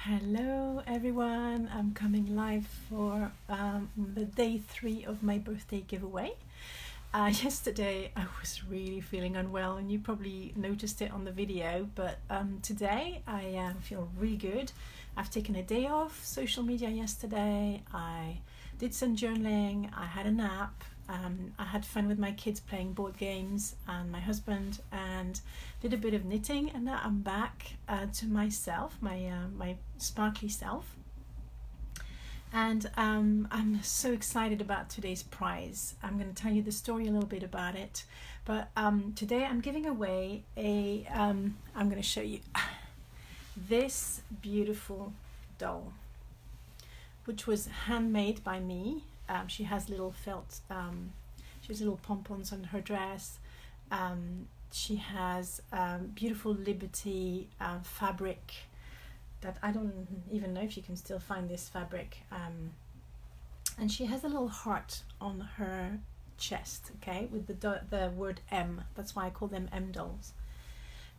Hello everyone, I'm coming live for the day 3 of my birthday giveaway. Yesterday I was really feeling unwell and you probably noticed it on the video, but today I feel really good. I've taken a day off social media yesterday, I did some journaling, I had a nap, I had fun with my kids playing board games and my husband, and did a bit of knitting, and now I'm back to myself, my sparkly self. And I'm so excited about today's prize. I'm going to tell you the story a little bit about it, but today I'm giving away I'm going to show you this beautiful doll, which was handmade by me. She has little felt, she has little pompons on her dress. She has beautiful Liberty fabric that I don't even know if you can still find this fabric. And she has a little heart on her chest, okay, with the word M. That's why I call them M dolls.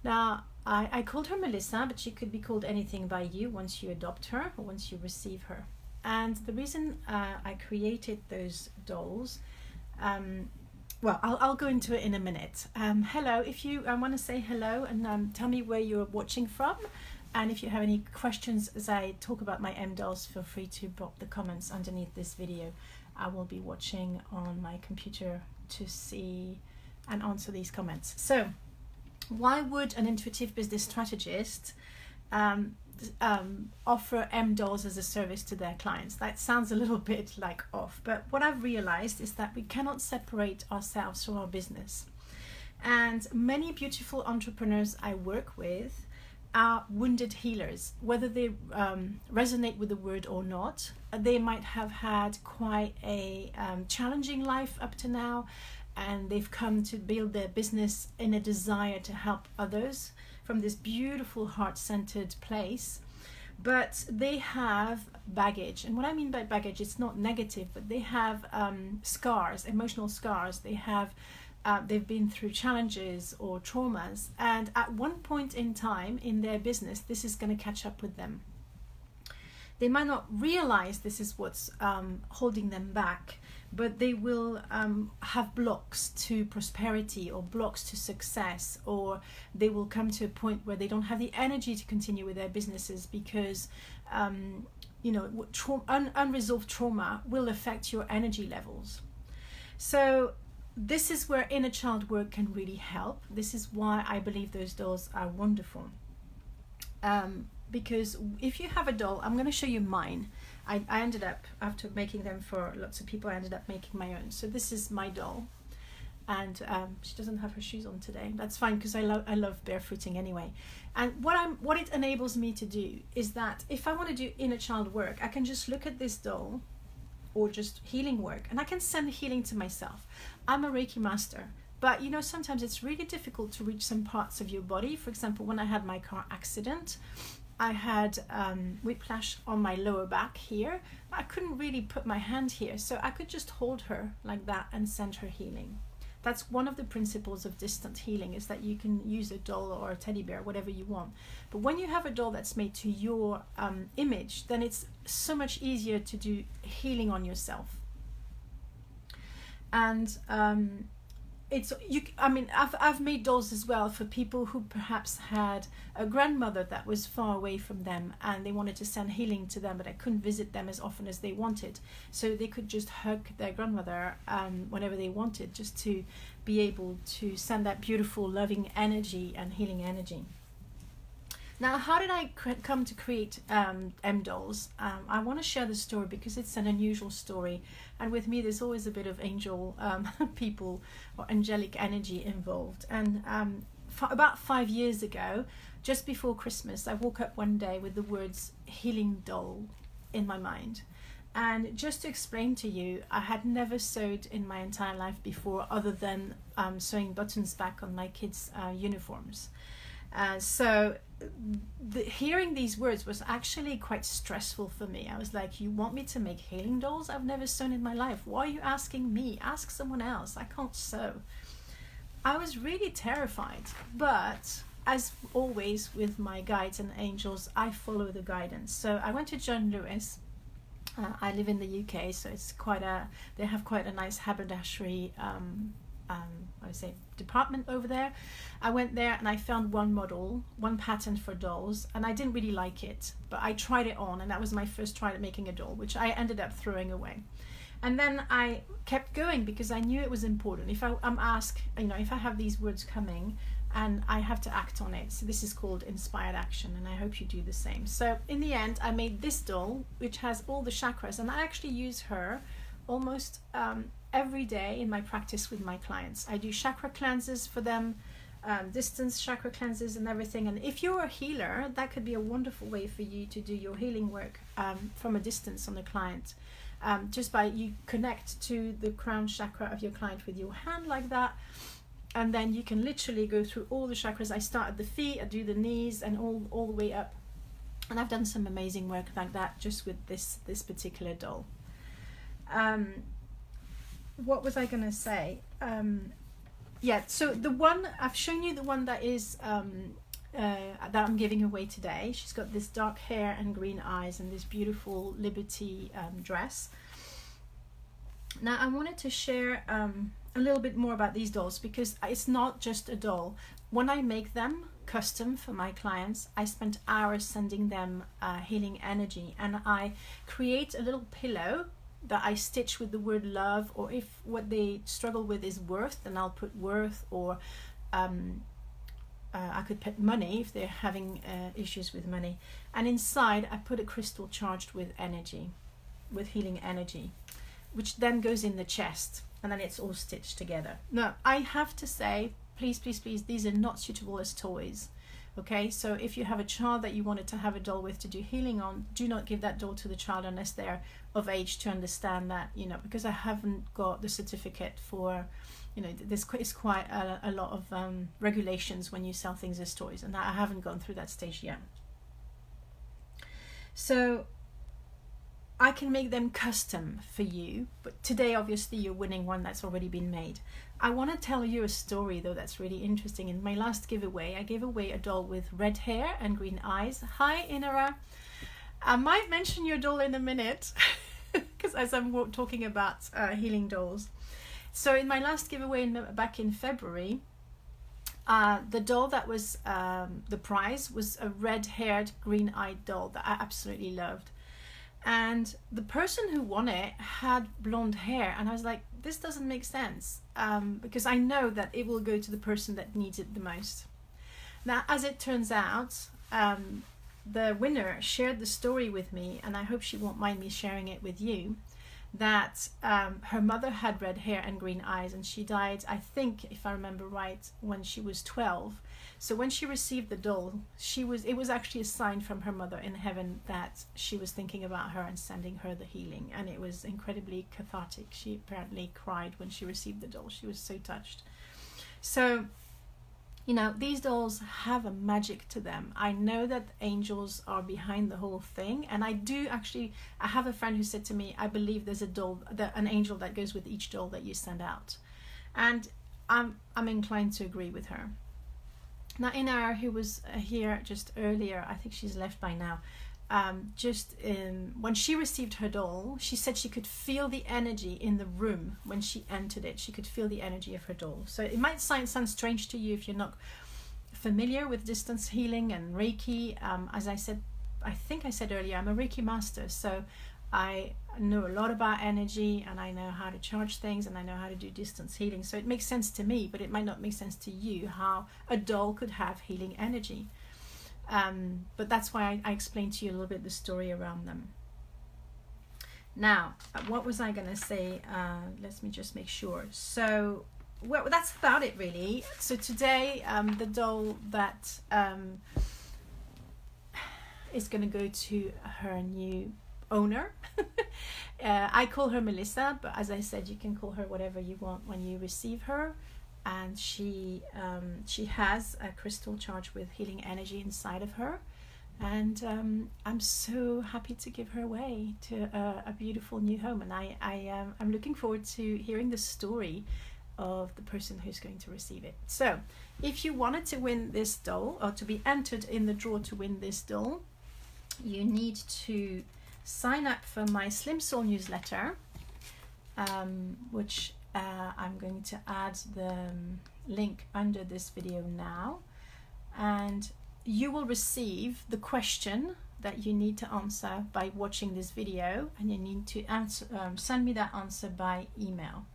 Now, I called her Melissa, but she could be called anything by you once you adopt her or once you receive her. And the reason I created those dolls, well, I'll go into it in a minute. Hello, if you want to say hello and tell me where you're watching from, and if you have any questions as I talk about my M dolls, feel free to drop the comments underneath this video. I will be watching on my computer to see and answer these comments. So, why would an intuitive business strategist offer M dolls as a service to their clients? That sounds a little bit like off, but what I've realized is that we cannot separate ourselves from our business. And many beautiful entrepreneurs I work with are wounded healers, whether they resonate with the word or not. They might have had quite a challenging life up to now, and they've come to build their business in a desire to help others from this beautiful heart-centered place, but they have baggage. And what I mean by baggage, it's not negative, but they have scars, emotional scars. They have they've been through challenges or traumas, and at one point in time in their business this is going to catch up with them. They might not realize this is what's holding them back, but they will have blocks to prosperity or blocks to success, or they will come to a point where they don't have the energy to continue with their businesses because unresolved trauma will affect your energy levels. So this is where inner child work can really help. This is why I believe those dolls are wonderful. Because if you have a doll, I'm going to show you mine. I ended up, after making them for lots of people, I ended up making my own. So this is my doll, and she doesn't have her shoes on today. That's fine, because I love barefooting anyway. And what it enables me to do is that if I want to do inner child work, I can just look at this doll, or just healing work, and I can send healing to myself. I'm a Reiki master, but sometimes it's really difficult to reach some parts of your body. For example, when I had my car accident, I had whiplash on my lower back here. I couldn't really put my hand here, so I could just hold her like that and send her healing. That's one of the principles of distant healing, is that you can use a doll or a teddy bear, whatever you want. But when you have a doll that's made to your image, then it's so much easier to do healing on yourself. And I've made dolls as well for people who perhaps had a grandmother that was far away from them and they wanted to send healing to them, but I couldn't visit them as often as they wanted. So they could just hug their grandmother whenever they wanted, just to be able to send that beautiful, loving energy and healing energy. Now, how did I come to create M dolls? I want to share the story because it's an unusual story, and with me there's always a bit of angel people or angelic energy involved. And about 5 years ago, just before Christmas, I woke up one day with the words healing doll in my mind. And just to explain to you, I had never sewed in my entire life before, other than sewing buttons back on my kids' uniforms. So hearing these words was actually quite stressful for me. I was like, you want me to make healing dolls? I've never sewn in my life. Why are you asking me? Ask someone else. I can't sew. I was really terrified, but as always with my guides and angels, I follow the guidance. So I went to John Lewis. I live in the UK, so it's they have quite a nice haberdashery department over there. I went there and I found one pattern for dolls, and I didn't really like it, but I tried it on, and that was my first try at making a doll, which I ended up throwing away. And then I kept going because I knew it was important. If I'm asked, if I have these words coming and I have to act on it. So this is called inspired action, and I hope you do the same. So in the end, I made this doll, which has all the chakras, and I actually use her almost every day in my practice with my clients. I do chakra cleanses for them, distance chakra cleanses and everything. And if you're a healer, that could be a wonderful way for you to do your healing work from a distance on the client. Just by you connect to the crown chakra of your client with your hand like that, and then you can literally go through all the chakras. I start at the feet, I do the knees, and all the way up. And I've done some amazing work like that just with this particular doll. What was I going to say? Yeah, so the one I've shown you, the one that is that I'm giving away today. She's got this dark hair and green eyes and this beautiful Liberty dress. Now I wanted to share a little bit more about these dolls, because it's not just a doll. When I make them custom for my clients, I spent hours sending them healing energy, and I create a little pillow that I stitch with the word love, or if what they struggle with is worth, then I'll put worth, or I could put money if they're having issues with money. And inside I put a crystal charged with energy, with healing energy, which then goes in the chest, and then it's all stitched together. Now I have to say, please, these are not suitable as toys. Okay, so if you have a child that you wanted to have a doll with to do healing on, do not give that doll to the child unless they're of age to understand that, because I haven't got the certificate for, there's quite a lot of regulations when you sell things as toys, and I haven't gone through that stage yet. So I can make them custom for you, but today obviously you're winning one that's already been made. I want to tell you a story though that's really interesting. In my last giveaway, I gave away a doll with red hair and green eyes. Hi Inara. I might mention your doll in a minute because as I'm talking about healing dolls. So in my last giveaway back in February, the doll that was the prize was a red-haired, green-eyed doll that I absolutely loved. And the person who won it had blonde hair, and I was like, this doesn't make sense, because I know that it will go to the person that needs it the most. Now, as it turns out, the winner shared the story with me, and I hope she won't mind me sharing it with you, that her mother had red hair and green eyes, and she died, I think, if I remember right, when she was 12. So when she received the doll, it was actually a sign from her mother in heaven that she was thinking about her and sending her the healing, and it was incredibly cathartic. She apparently cried when she received the doll. She was so touched. So these dolls have a magic to them. I know that angels are behind the whole thing, and I have a friend who said to me, I believe there's an angel that goes with each doll that you send out, and I'm inclined to agree with her. Now Inara, who was here just earlier, I think she's left by now, when she received her doll, she said she could feel the energy in the room when she entered it. She could feel the energy of her doll. So it might sound strange to you if you're not familiar with distance healing and Reiki. As I think I said earlier, I'm a Reiki master, so I know a lot about energy, and I know how to charge things, and I know how to do distance healing. So it makes sense to me, but it might not make sense to you how a doll could have healing energy. But that's why I explained to you a little bit the story around them. Now, what was I going to say? Let me just make sure. So, well, that's about it really. So today, the doll that is going to go to her new owner. I call her Melissa, but as I said, you can call her whatever you want when you receive her. And she has a crystal charged with healing energy inside of her, and I'm so happy to give her away to a beautiful new home. And I'm looking forward to hearing the story of the person who's going to receive it. So if you wanted to win this doll, or to be entered in the draw to win this doll, you need to sign up for my Slim Soul newsletter, which I'm going to add the link under this video now, and you will receive the question that you need to answer by watching this video, and you need to answer, send me that answer by email.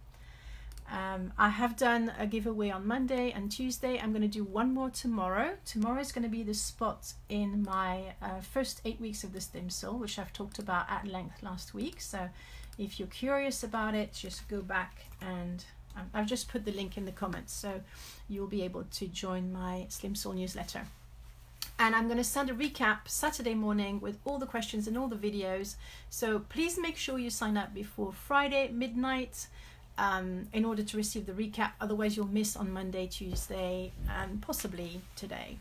I have done a giveaway on Monday and Tuesday. I'm going to do one more tomorrow. Tomorrow is going to be the spot in my first 8 weeks of the Slim Soul, which I've talked about at length last week. So if you're curious about it, just go back, and I've just put the link in the comments, so you'll be able to join my Slim Soul newsletter. And I'm going to send a recap Saturday morning with all the questions and all the videos. So please make sure you sign up before Friday midnight in order to receive the recap. Otherwise you'll miss on Monday, Tuesday, and possibly today.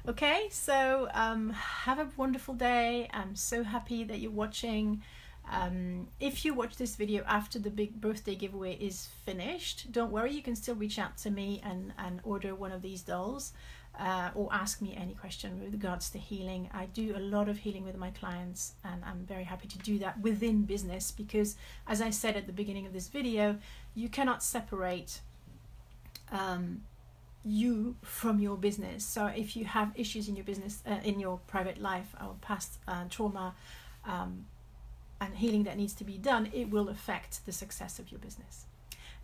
Okay, so have a wonderful day. I'm so happy that you're watching. If you watch this video after the big birthday giveaway is finished, don't worry, you can still reach out to me and order one of these dolls, or ask me any question with regards to healing. I do a lot of healing with my clients, and I'm very happy to do that within business, because as I said at the beginning of this video, you cannot separate you from your business. So if you have issues in your business, in your private life, or past trauma, and healing that needs to be done, it will affect the success of your business.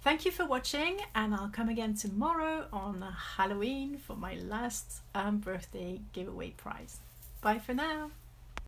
Thank you for watching, and I'll come again tomorrow on Halloween for my last birthday giveaway prize. Bye for now.